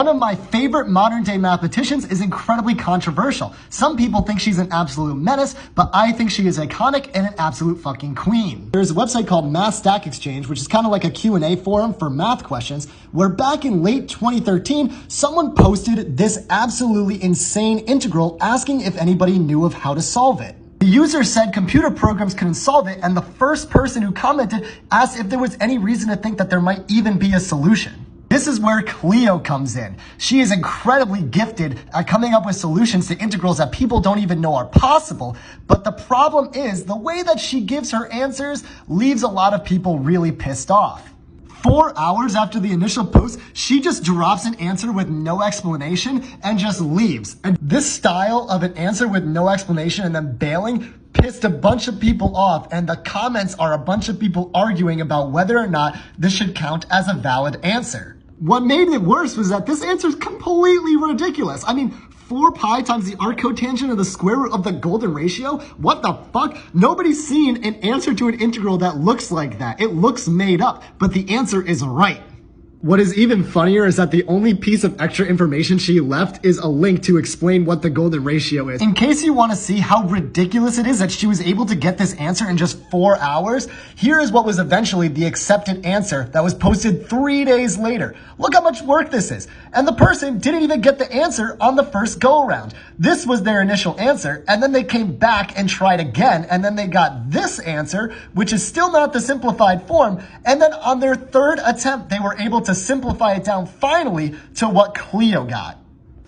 One of my favorite modern day mathematicians is incredibly controversial. Some people think she's an absolute menace, but I think she is iconic and an absolute fucking queen. There's a website called Math Stack Exchange, which is kind of like a Q&A forum for math questions, where back in late 2013, someone posted this absolutely insane integral asking if anybody knew of how to solve it. The user said computer programs couldn't solve it, and the first person who commented asked if there was any reason to think that there might even be a solution. This is where Cleo comes in. She is incredibly gifted at coming up with solutions to integrals that people don't even know are possible. But the problem is the way that she gives her answers leaves a lot of people really pissed off. 4 hours after the initial post, she just drops an answer with no explanation and just leaves. And this style of an answer with no explanation and then bailing pissed a bunch of people off, and the comments are a bunch of people arguing about whether or not this should count as a valid answer. What made it worse was that this answer is completely ridiculous. I mean, 4 pi times the arc cotangent of the square root of the golden ratio? What the fuck? Nobody's seen an answer to an integral that looks like that. It looks made up, but the answer is right. What is even funnier is that the only piece of extra information she left is a link to explain what the golden ratio is. In case you want to see how ridiculous it is that she was able to get this answer in just 4 hours, here is what was eventually the accepted answer that was posted 3 days later. Look how much work this is. And the person didn't even get the answer on the first go around. This was their initial answer, and then they came back and tried again, and then they got this answer, which is still not the simplified form, and then on their third attempt, they were able to simplify it down finally to what Cleo got.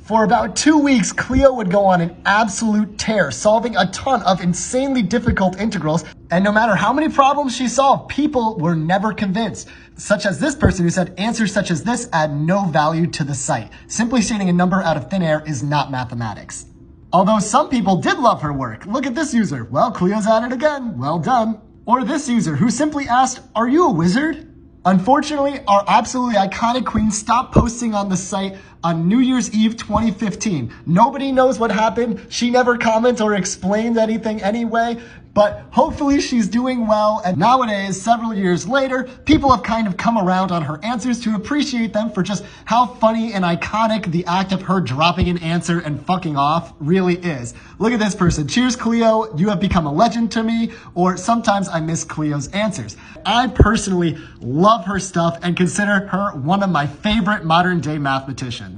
For about 2 weeks, Cleo would go on an absolute tear, solving a ton of insanely difficult integrals, and no matter how many problems she solved, people were never convinced, such as this person who said answers such as this add no value to the site. Simply stating a number out of thin air is not mathematics. Although some people did love her work. Look at this user. Well, Cleo's at it again. Well done. Or this user who simply asked, "Are you a wizard?" Unfortunately, our absolutely iconic queen stopped posting on the site on New Year's Eve 2015. Nobody knows what happened. She never commented or explained anything anyway, but hopefully she's doing well. And nowadays, several years later, people have kind of come around on her answers to appreciate them for just how funny and iconic the act of her dropping an answer and fucking off really is. Look at this person. Cheers, Cleo. You have become a legend to me. Or sometimes I miss Cleo's answers. I personally love her stuff and consider her one of my favorite modern day mathematicians.